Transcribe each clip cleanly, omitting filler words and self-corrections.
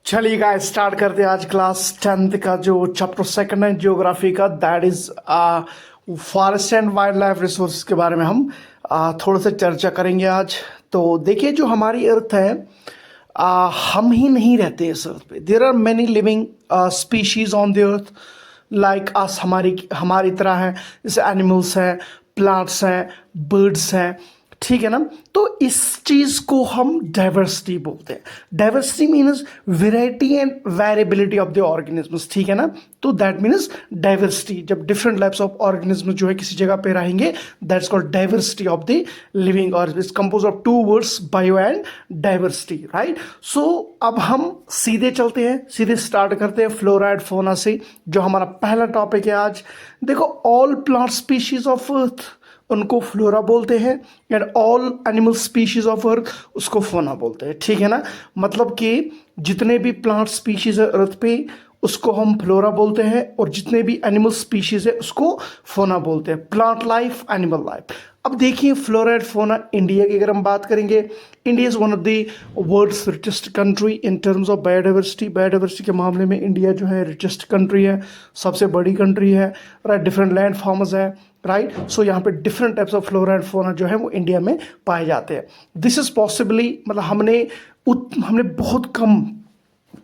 चलिए guys start करते हैं आज क्लास 10th का जो चैप्टर सेकंड है ज्योग्राफी का, that is forest and wild life resource के बारे में हम थोड़ा सा चर्चा करेंगे आज। तो देखिए जो हमारी अर्थ है, हम ही नहीं रहते इस अर्थ पे। There are many living species on the earth like us, हमारी तरह हैं, जैसे एनिमल्स हैं, प्लांट्स हैं, बर्ड्स हैं, ठीक है ना। तो इस चीज को हम डाइवर्सिटी बोलते हैं। Diversity means variety and variability of the organisms, ठीक है ना। तो दैट मीन्स डाइवर्सिटी, जब डिफरेंट टाइप्स ऑफ ऑर्गेनिज्म जो है किसी जगह पे रहेंगे, that's called diversity of the living organism, compose of two words, bio and diversity, right. So अब हम सीधे चलते हैं, सीधे स्टार्ट करते हैं फ्लोरा एंड फौना से, जो हमारा पहला टॉपिक है आज। देखो, all plant species of earth उनको फ्लोरा बोलते हैं and all animal species of earth उसको फौना बोलते हैं, ठीक है ना। मतलब कि जितने भी प्लांट स्पीशीज है अर्थ पे उसको हम फ्लोरा बोलते हैं, और जितने भी एनिमल स्पीशीज है उसको फौना बोलते हैं। Plant life, animal life. अब देखिए फ्लोरा एंड फौना इंडिया की अगर हम बात करेंगे, India is one of the world's richest country in terms of biodiversity. Biodiversity के मामले में इंडिया जो है रिचेस्ट कंट्री है, सबसे बड़ी कंट्री है, राइट। डिफरेंट लैंड फॉर्म्स है, राइट। सो यहाँ पे different types of flora and fauna जो है वो इंडिया में पाए जाते हैं। दिस इज पॉसिबली, मतलब हमने बहुत कम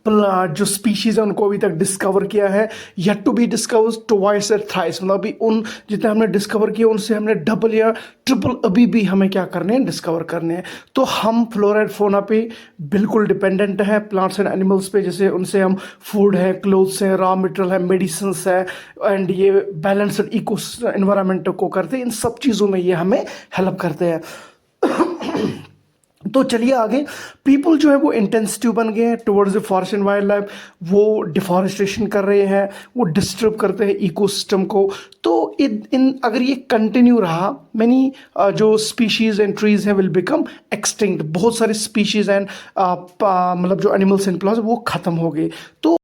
जो स्पीशीज है उनको अभी तक डिस्कवर किया है, yet to be discover twice और थ्राइस, मतलब अभी उन जितने हमने डिस्कवर किए उनसे हमने डबल या ट्रिपल अभी भी हमें क्या करने हैं, डिस्कवर करने हैं। तो हम फ्लोरा एंड फौना पे बिल्कुल डिपेंडेंट है, प्लांट्स एंड एनिमल्स पे, जैसे उनसे हम फूड है, क्लोथ्स है, रॉ मटेरियल है, मेडिसिन है, एंड ये बैलेंस्ड इको एनवायरनमेंट को करते हैं। इन सब चीज़ों में ये हमें हेल्प करते हैं। तो चलिए आगे, पीपल जो है वो इंटेंसिटिव बन गए हैं towards the forest and wild life. वो डिफॉरेस्टेशन कर रहे हैं, वो डिस्टर्ब करते हैं इकोसिस्टम को। तो इन अगर ये कंटिन्यू रहा, मैनी जो स्पीशीज एंड ट्रीज हैं विल बिकम एक्सटिंक्ट। बहुत सारे स्पीशीज एंड मतलब जो एनिमल्स एंड प्लांट्स वो खत्म हो गए। तो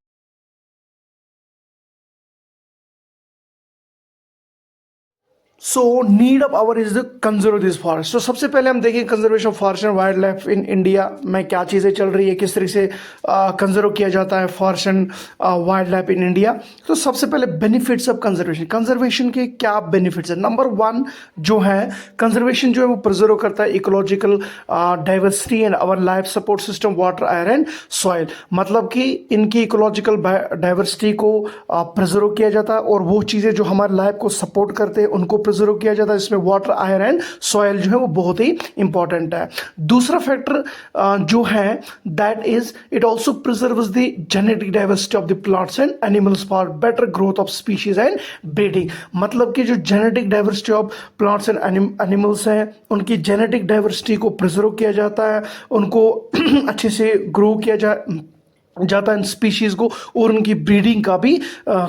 सो need of our is the conserve this forest. तो सबसे पहले हम देखें conservation of forest and wild life in India में क्या चीज़ें चल रही है, किस तरीके से कंजर्व किया जाता है forest and wild life in India. तो सबसे पहले बेनिफिट्स ऑफ कंजर्वेशन। कंजर्वेशन के क्या बेनिफिट्स है? नंबर वन जो है, कंजर्वेशन जो है वो प्रिजर्व करता है ecological diversity and our life support system, water, air and soil. मतलब कि इनकी इकोलॉजिकल डाइवर्सिटी को प्रिजर्व किया जाता है, और वो चीज़ें जो हमारे लाइफ को सपोर्ट करते हैं उनको प्रिजर्व किया जाता है। इसमें वाटर, एयर एंड सॉइल जो है वो बहुत ही इंपॉर्टेंट है। दूसरा फैक्टर जो है, that is it also preserves the genetic diversity of the plants and animals for better growth of species and breeding. मतलब कि जो genetic diversity of plants and animals हैं उनकी जेनेटिक डाइवर्सिटी को प्रिजर्व किया जाता है, उनको अच्छे से ग्रो किया जाता है इन स्पीशीज़ को, और उनकी ब्रीडिंग का भी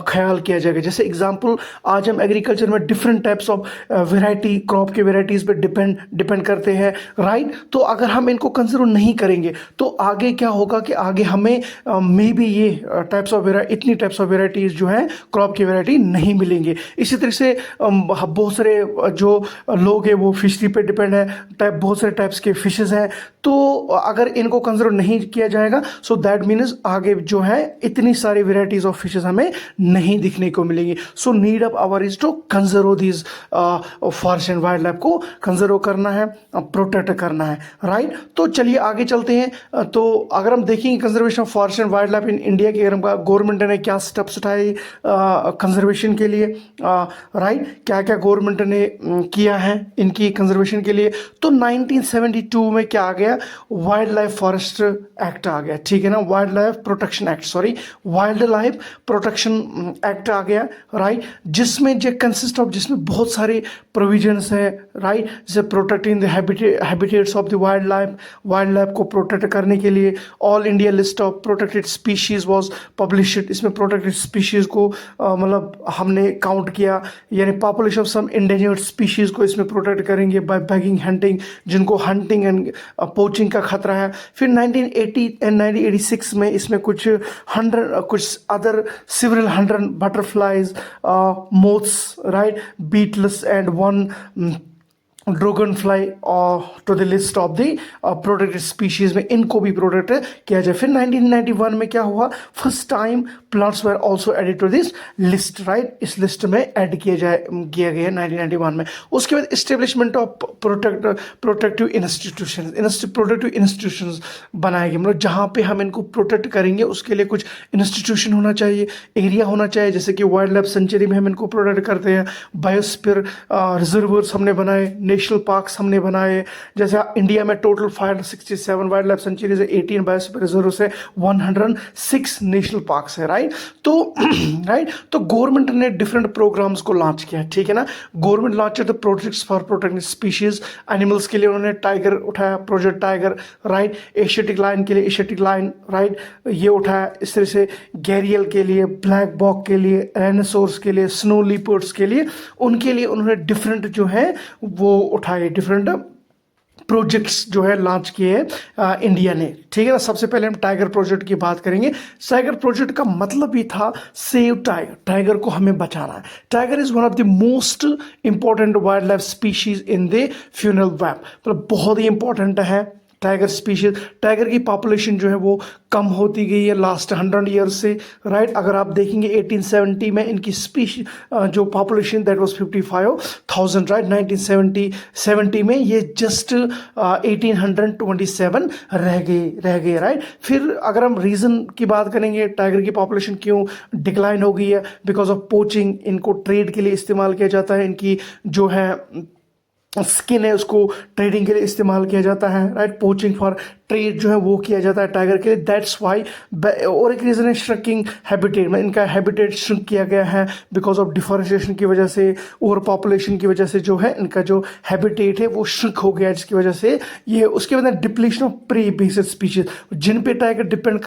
ख्याल किया जाएगा। जैसे एग्जांपल, आज हम एग्रीकल्चर में different types of variety, crop के वेराइटीज़ पे डिपेंड करते हैं, राइट। तो अगर हम इनको कंसिडर नहीं करेंगे तो आगे क्या होगा कि आगे हमें मे बी ये इतनी टाइप्स ऑफ वेराइटीज़ जो हैं क्रॉप की वेराइटी नहीं मिलेंगे। इसी तरह से बहुत सारे जो लोग हैं वो फिशरी पे डिपेंड है, बहुत सारे टाइप्स के फिशेज़ हैं। तो अगर इनको कंसिडर नहीं किया जाएगा, सो दैट मीन्स आगे जो है इतनी सारी वेराइटीज ऑफ फिशेस हमें नहीं दिखने को मिलेंगी। So need of our is to conserve this forest and wildlife को कंजर्व करना है, प्रोटेक्ट करना है, राइट। तो चलिए आगे चलते हैं। तो अगर हम देखेंगे conservation of forest and wild life in India की, अगर हम गवर्नमेंट ने क्या स्टेप्स उठाए कंजर्वेशन के लिए, राइट, क्या क्या गवर्नमेंट ने किया है इनकी कंजर्वेशन के लिए। तो 1972 में क्या आ गया, वाइल्ड लाइफ फॉरेस्ट एक्ट आ गया, ठीक है ना। Wildlife protection act, wildlife protection act आ गया, राइट। जिसमें जो कंसिस्ट ऑफ, जिसमें बहुत सारे प्रोविजंस है, राइट। जैसे protecting the habitats of the wildlife को प्रोटेक्ट करने के लिए all India list of protected species was published. इसमें प्रोटेक्टेड स्पीशीज को मतलब हमने काउंट किया, यानी population of some endangered species को इसमें प्रोटेक्ट करेंगे बाय बैगिंग, हंटिंग, जिनको हंटिंग एंड पोचिंग का खतरा है। फिर 1980 एंड 1986 में इसमें कुछ other several 100 butterflies, moths, right, beetles and one dragonfly add to the list of the protected species में इनको भी प्रोटेक्ट किया जाए। फिर 1991 में क्या हुआ, first time plants were also added to this list, right, इस लिस्ट में ऐड किया गया 1991 में। उसके बाद इस्टेब्लिशमेंट ऑफ प्रोटेक्टिव इंस्टीट्यूशंस बनाए गए, मतलब जहाँ पे हम इनको प्रोटेक्ट करेंगे उसके लिए कुछ इंस्टीट्यूशन होना चाहिए, एरिया होना चाहिए, जैसे कि वाइल्ड लाइफ सेंचुरी में हम इनको प्रोटेक्ट करते हैं, बायोस्फीयर रिजर्वर्स हमने बनाए, नेशनल पार्क्स हमने बनाए। जैसे इंडिया में टोटल 567 वाइल्ड लाइफ सेंचुरीज है, 18 बायोस्फीयर रिजर्व है, 106 नेशनल पार्क्स है, राइट। तो राइट, तो गवर्नमेंट ने डिफरेंट प्रोग्राम्स को लॉन्च किया, ठीक है ना। Government launch the projects for protecting species, animals के लिए उन्होंने टाइगर उठाया, project tiger, right. Asiatic lion के लिए एशियाटिक लाइन, राइट, ये उठाया। इस तरह से गैरियल के लिए, ब्लैक बॉक के लिए, डायनासोर्स के लिए, स्नो लीपर्ड्स के लिए, उनके लिए उन्होंने डिफरेंट जो है वो उठाए, डिफरेंट प्रोजेक्ट्स जो है लॉन्च किए हैं इंडिया ने, ठीक है ना। सबसे पहले हम टाइगर प्रोजेक्ट की बात करेंगे। टाइगर प्रोजेक्ट का मतलब भी था सेव टाइगर, टाइगर को हमें बचाना है। Tiger is one of the most important wild life species in the funnel web, मतलब बहुत ही इंपॉर्टेंट है टाइगर स्पीशीज। टाइगर की पॉपुलेशन जो है वो कम होती गई है लास्ट 100 ईयर्स से, राइट। अगर आप देखेंगे 1870 में इनकी स्पीशी जो पॉपुलेशन दैट वाज 55,000, राइट। 1970 में ये जस्ट 1827 रह गए, राइट। फिर अगर हम रीज़न की बात करेंगे टाइगर की पॉपुलेशन क्यों डिक्लाइन हो गई है, बिकॉज ऑफ पोचिंग, इनको ट्रेड के लिए इस्तेमाल किया जाता है, इनकी जो है स्किन है उसको ट्रेडिंग के लिए इस्तेमाल किया जाता है, राइट। पोचिंग फॉर ट्रेड जो है वो किया जाता है टाइगर के लिए, दैट्स वाई। और एक रीज़न है श्रिंकिंग हैबिटेट, में इनका हैबिटेट श्रिंक किया गया है बिकॉज ऑफ डिफॉरेस्टेशन की वजह से, ओवर पॉपुलेशन की वजह से जो है इनका जो हैबिटेट है वो श्रिंक हो गया है, जिसकी वजह से ये। उसके बाद depletion of prey based species, जिन पे टाइगर डिपेंड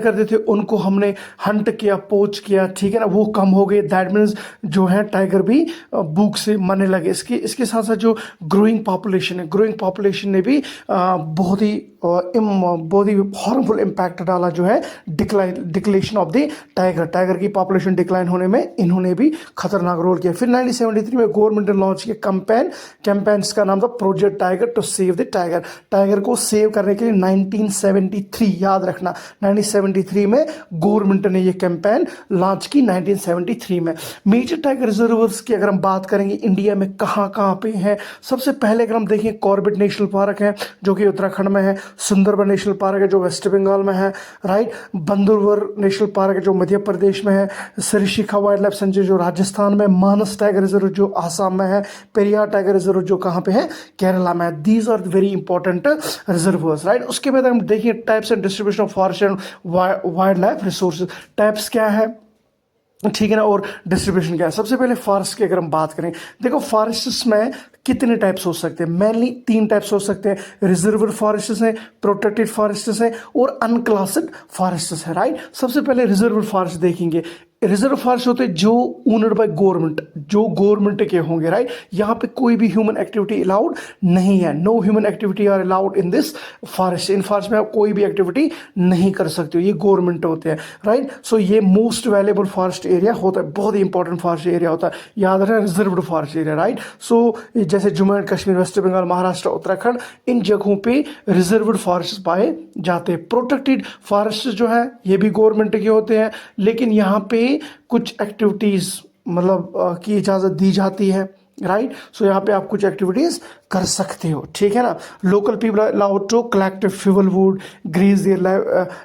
करते थे उनको हमने हंट किया, पोच किया, ठीक है ना, वो कम हो गए। दैट मीन्स जो है टाइगर भी भूख से मरने लगे। इसके साथ साथ जो ग्रोइंग पॉपुलेशन है, ग्रोइंग पॉपुलेशन ने भी बहुत ही हार्मफुल इम्पैक्ट डाला जो है डिक्लेशन ऑफ द टाइगर की पॉपुलेशन डिक्लाइन होने में इन्होंने भी खतरनाक रोल किया। फिर 1973 में गवर्नमेंट ने लॉन्च किया कैंपेन्स का नाम था project tiger to save the tiger को सेव करने के लिए 1973, याद रखना 1973 में गवर्नमेंट ने ये कैंपेन लॉन्च की। 1973 में मेजर टाइगर रिजर्वर्स की अगर हम बात करेंगे इंडिया में कहाँ पे हैं, सबसे पहले अगर हम देखें कॉर्बेट नेशनल पार्क है जो कि उत्तराखंड में है, सुंदरबन नेशनल पार्क है जो वेस्ट बंगाल में है, राइट। बंदरवर नेशनल पार्क है जो मध्य प्रदेश में है, सरिस्का वाइल्ड लाइफ सेंचुरी जो राजस्थान में, मानस टाइगर रिजर्व जो आसाम में है, पेरियार टाइगर रिजर्व जो कहाँ पे है, केरला में है। These are very important reserves, right. उसके बाद हम देखिए types and distribution of forest and wildlife resources, types क्या है, ठीक है ना, और डिस्ट्रीब्यूशन क्या है। सबसे पहले फॉरेस्ट की अगर हम बात करें, देखो फॉरेस्ट्स में कितने टाइप्स हो सकते हैं, मेनली 3 टाइप्स हो सकते हैं। रिजर्व फॉरेस्ट्स हैं, प्रोटेक्टेड फॉरेस्ट्स हैं और अनक्लासिड फॉरेस्ट्स है, राइट। सबसे पहले रिजर्व फॉरेस्ट देखेंगे। रिजर्व फॉरेस्ट होते हैं जो ओनर्ड बाय गवर्नमेंट, जो गवर्नमेंट के होंगे, राइट। यहाँ पे कोई भी ह्यूमन एक्टिविटी अलाउड नहीं है, no human activity are allowed in this forest. इन फॉरेस्ट में आप कोई भी एक्टिविटी नहीं कर सकते हो, ये गवर्नमेंट होते हैं, राइट। सो ये मोस्ट वैल्यूएबल फॉरेस्ट एरिया होता है, बहुत ही इंपॉर्टेंट फॉरेस्ट एरिया होता है, याद रखना रिजर्व्ड फॉरेस्ट एरिया, राइट। सो जैसे जम्मू एंड कश्मीर, वेस्ट बंगाल, महाराष्ट्र, उत्तराखंड, इन जगहों पे रिजर्व्ड फॉरेस्ट पाए जाते हैं। प्रोटेक्टेड फॉरेस्ट जो है ये भी गवर्नमेंट के होते हैं, लेकिन यहाँ पे कुछ एक्टिविटीज़ मतलब की इजाज़त दी जाती है, राइट। सो यहाँ पे आप कुछ एक्टिविटीज़ कर सकते हो, ठीक है ना। Local people allowed to collect fuel wood, graze their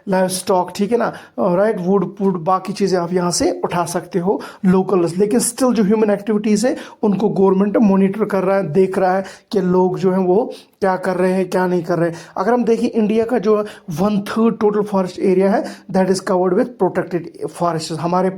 livestock, ठीक है ना, राइट। वुड बाकी चीज़ें आप यहाँ से उठा सकते हो लोकल, लेकिन स्टिल जो ह्यूमन एक्टिविटीज़ है उनको गवर्नमेंट मॉनिटर कर रहा है, देख रहा है कि लोग जो हैं वो क्या कर रहे हैं क्या नहीं कर रहे हैं। अगर हम देखें इंडिया का जो 1/3 टोटल फॉरेस्ट एरिया है that is covered with protected forest. हमारे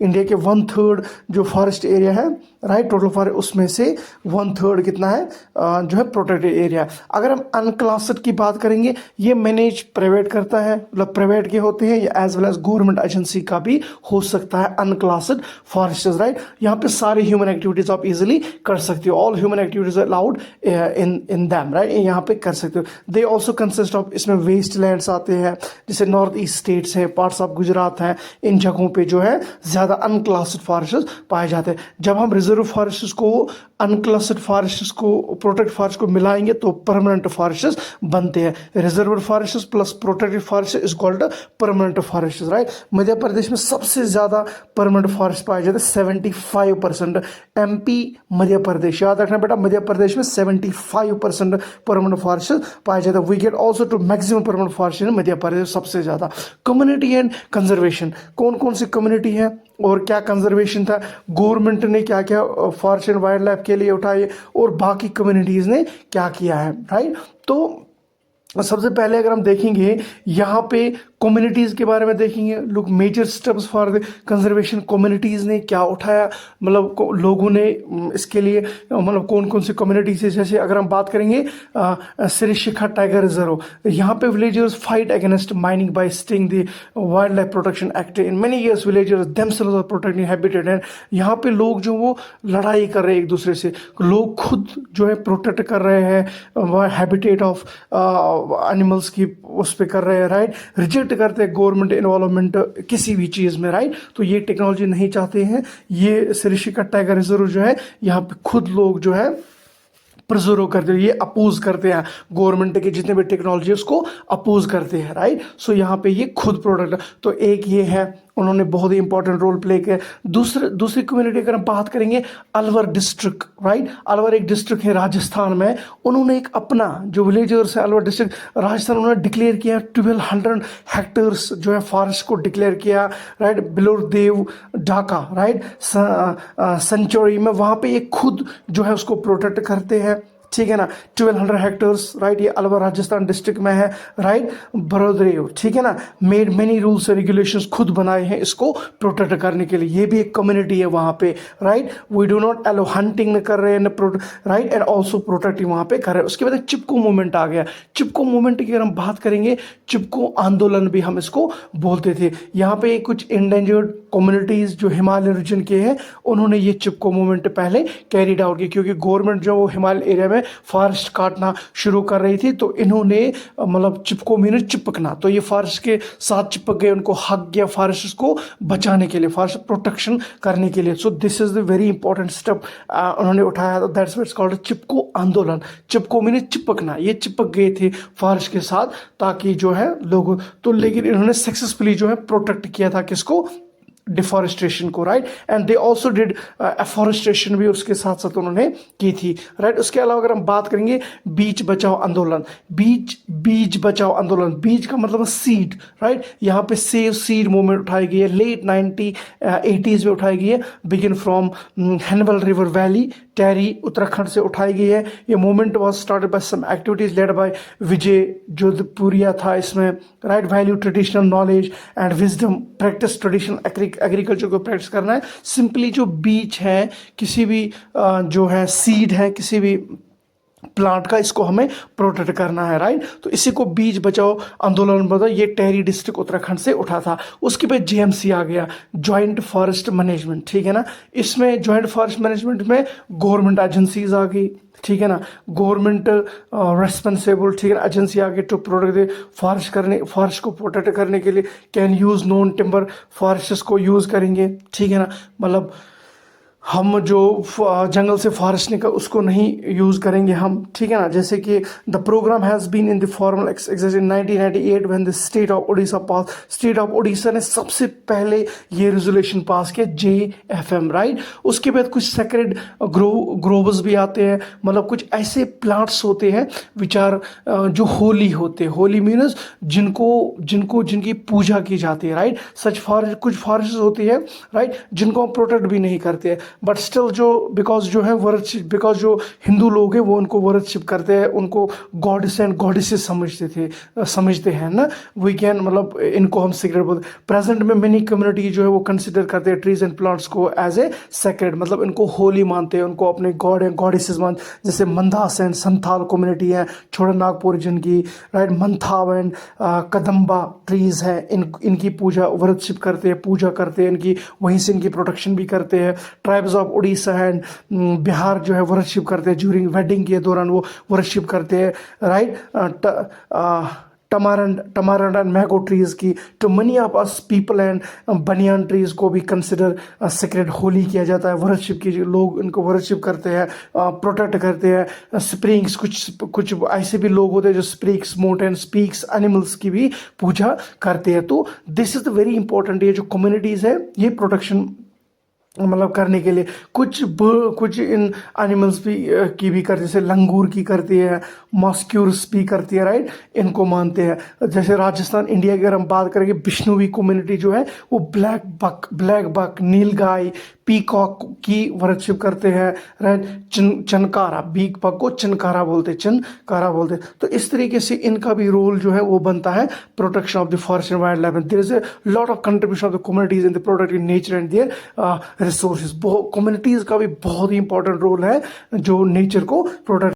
इंडिया के 1/3 जो फॉरेस्ट एरिया है, राइट, टोटल फॉरेस्ट, उसमें से 1/3 कितना है, जो है प्रोटेक्टेड एरिया। अगर हम अनक्लासिड की बात करेंगे, ये मैनेज प्राइवेट करता है, मतलब प्राइवेट के होते हैं, या as well as government agency का भी हो सकता है अनक्लासिड फॉरेस्ट्स, राइट। यहाँ पे सारी ह्यूमन एक्टिविटीज आप इजिली कर सकते हो, all human activities allowed in them, right, यहाँ पे कर सकते हो। दे ऑल्सो कंसिस्ट ऑफ, इसमें वेस्ट लैंड्स आते हैं, जैसे नॉर्थ ईस्ट स्टेट्स हैं, पार्ट्स ऑफ गुजरात हैं, इन जगहों पे जो है ज़्यादा अनक्लासिड फॉरेस्ट पाए जाते हैं। जब हम रिजर्व फॉरेस्ट को अनक्लासिड फॉरेस्ट को प्रोटेक्ट फॉरेस्ट को मिलाएंगे तो परमानेंट फॉरेस्ट बनते हैं। Reserve forest plus protected forest is called permanent forest, right. Madhya Pradesh में सबसे ज़्यादा परमानेंट फॉरेस्ट पाए जाते हैं, 75%। एमपी, मध्य प्रदेश, याद रखना बेटा, मध्य प्रदेश में 75% परमानेंट फॉरेस्ट पाए जाते हैं। We get also to maximum permanent forest in Madhya Pradesh, सबसे ज़्यादा। कम्युनिटी एंड कंजर्वेशन, कौन कौन सी कम्युनिटी है और क्या कंजर्वेशन था, गवर्नमेंट ने क्या क्या फॉरेस्ट एंड वाइल्ड लाइफ के लिए उठाए, और बाकी कम्युनिटीज़ ने क्या किया है, राइट। तो सबसे पहले अगर हम देखेंगे यहाँ पे कम्युनिटीज़ के बारे में देखेंगे, लोग major steps for the conservation, communities ने क्या उठाया, मतलब लोगों ने इसके लिए, मतलब कौन कौन सी कम्युनिटीज़ है। जैसे अगर हम बात करेंगे सरिस्का टाइगर रिजर्व, यहाँ पे villagers fight against mining by sting the wildlife protection act. In many years villagers themselves are protecting habitat, and यहाँ पे लोग जो वो लड़ाई कर रहे हैं एक दूसरे से, लोग खुद जो है प्रोटेक्ट कर रहे हैं हैबिटेट ऑफ एनिमल्स की, उस पर कर रहे हैं, राइट। रिजेक्ट करते हैं गवर्नमेंट इन्वॉल्वमेंट किसी भी चीज़ में, राइट। तो ये टेक्नोलॉजी नहीं चाहते हैं। ये सरिस्का टाइगर रिजर्व जो है, यहाँ पे खुद लोग जो है प्रिजर्व करते हैं, ये अपोज करते हैं गवर्नमेंट के जितने भी टेक्नोलॉजी उसको अपोज करते हैं, राइट। सो यहाँ पे ये खुद प्रोडक्ट, तो एक ये है, उन्होंने बहुत ही इंपॉर्टेंट रोल प्ले किया। दूसरी कम्युनिटी अगर हम बात करेंगे, अलवर डिस्ट्रिक्ट, राइट। अलवर एक डिस्ट्रिक्ट है राजस्थान में, उन्होंने एक अपना जो विलेजर्स है अलवर डिस्ट्रिक्ट राजस्थान, उन्होंने डिक्लेयर किया 1200 हेक्टेयर्स जो है फॉरेस्ट को डिक्लेयर किया, राइट। बिलोरदेव ढाका, राइट, सेंचुरी में, वहाँ पे ये खुद जो है उसको प्रोटेक्ट करते हैं, ठीक है ना। 1200 हेक्टर्स, राइट, ये अलवर राजस्थान डिस्ट्रिक्ट में है, राइट। बरोदरेव, ठीक है ना, made many rules and regulations, खुद बनाए हैं इसको प्रोटेक्ट करने के लिए। ये भी एक कम्युनिटी है वहाँ पे, right. We do not allow hunting न कर रहे हैं, राइट, एंड ऑल्सो प्रोटेक्टिंग वहाँ पे कर रहे हैं। उसके बाद एक चिपको मूवमेंट आ गया। चिपको मूवमेंट की अगर हम बात करेंगे, चिपको आंदोलन भी हम इसको बोलते थे। यहाँ पे कुछ इंडेंजर्ड कम्युनिटीज़ जो हिमालय रीजन के हैं, उन्होंने ये चिपको मूवमेंट पहले कैरिड आउट की, क्योंकि गवर्नमेंट जो हिमालय एरिया में फॉरेस्ट काटना शुरू कर रही थी, तो इन्होंने मतलब चिपको मीन चिपकना, तो ये फॉरेस्ट के साथ चिपक गए, उनको हक गया फॉरेस्ट को बचाने के लिए, फॉरेस्ट प्रोटेक्शन करने के लिए। So this is the very important step उन्होंने उठाया, दैट्स व्हाट इट्स कॉल्ड चिपको आंदोलन। चिपको मीन चिपकना, ये चिपक गए थे फॉरेस्ट के साथ ताकि जो है लोग, तो लेकिन इन्होंने सक्सेसफुली जो है प्रोटेक्ट किया था किसको, डिफॉरेस्टेशन को, right. And they also did afforestation भी उसके साथ साथ उन्होंने की थी, राइट। उसके अलावा अगर हम बात करेंगे बीज बचाओ आंदोलन, बीज बचाओ आंदोलन, बीज का मतलब सीड, राइट। यहाँ पे सेव सीड मूवमेंट उठाई गई है, लेट 1980s में उठाई गई है, begin from Henwal river valley, Tehri, Uttarakhand से उठाई गई है। ये movement was started by some activities led by Vijay Jodhpuria था इसमें, right. Value traditional knowledge and wisdom, practice traditional agriculture को प्रैक्टिस करना है। सिंपली जो बीज है, किसी भी जो है सीड है किसी भी प्लांट का, इसको हमें प्रोटेक्ट करना है, राइट। तो इसी को बीज बचाओ आंदोलन बोला, ये टेरी डिस्ट्रिक्ट उत्तराखंड से उठा था। उसके बाद जेएमसी आ गया, जॉइंट फॉरेस्ट मैनेजमेंट, ठीक है ना। इसमें जॉइंट फॉरेस्ट मैनेजमेंट में गवर्नमेंट एजेंसीज आ गई, ठीक है ना, गवर्नमेंट रेस्पॉन्सिबल, ठीक है, एजेंसी आ गई टू प्रोटेक्ट फॉरेस्ट को प्रोटेक्ट करने के लिए can use non timber forest को यूज करेंगे, ठीक है ना। मतलब हम जो जंगल से फॉरेस्ट निकल उसको नहीं यूज़ करेंगे हम, ठीक है ना। जैसे कि the programme has been in the formal exercise in 1998 when the state of Orissa pass, state of Orissa ने सबसे पहले ये रेजोल्यूशन पास किया, JFM, राइट। उसके बाद कुछ सेक्रेड ग्रोव्स भी आते हैं, मतलब कुछ ऐसे प्लांट्स होते हैं विचार जो होली होते हैं, होली मीन्स जिनकी पूजा की जाती है, राइट। सच फॉरेस्ट, कुछ फॉरेस्ट होती है, राइट, जिनको हम प्रोटेक्ट भी नहीं करते हैं। बट स्टिल जो बिकॉज जो है वर्शिप, बिकॉज जो हिंदू लोग हैं वो उनको वर्शिप करते हैं, उनको गॉड्स एंड गॉडेसेस समझते हैं ना। वी कैन मतलब इनको हम सीक्रेट बोलते हैं। प्रेजेंट में मेनी कम्युनिटी जो है वो कंसिडर करते हैं ट्रीज एंड प्लांट्स को एज ए सेक्रेड, मतलब इनको होली मानते हैं, उनको अपने गॉड एंड गॉडेसेस मानते, जैसे मंदास एंड संथाल कम्युनिटी है छोटा नागपुर जिनकी, राइट, मंथाव एंड कदम्बा ट्रीज है, इनकी पूजा वर्शिप करते हैं, पूजा करते हैं इनकी, वहीं से इनकी प्रोटेक्शन भी करते हैं। Tribes of Orissa and Bihar जो है वर्शिप करते हैं, ज्यूरिंग वेडिंग के दौरान वो वर्शिप करते हैं, राइट। टमारंड एंड मैंगो ट्रीज की, तो money of us people and बनियान ट्रीज को भी कंसिडर सेक्रेड होली किया जाता है, वर्शिप की, लोग इनको वर्शिप करते हैं, प्रोटेक्ट करते हैं। स्प्रिंग्स, कुछ ऐसे भी लोग होते हैं जो स्प्रिंग्स, माउंटेन स्पीक्स, एनिमल्स की भी पूजा करते हैं। तो this is the very important, ये जो कम्युनिटीज़ है ये प्रोटेक्शन मतलब करने के लिए कुछ इन एनिमल्स भी की भी करते, जैसे लंगूर की करती है, मॉस्क्यूर्स भी करती है, राइट, इनको मानते हैं। जैसे राजस्थान इंडिया की अगर हम बात करेंगे, बिश्नोई कम्युनिटी जो है वो ब्लैक बक, नीलगाय, पीकॉक की वर्शिप करते हैं, राइट। चनकारा, बीक बक को चनकारा बोलते हैं। तो इस तरीके से इनका भी रोल जो है वो बनता है protection of the forest and wildlife. There is a lot of contribution of the communities in the protecting nature and their resources. Communities का भी बहुत ही इंपॉर्टेंट रोल है जो नेचर को प्रोटेक्ट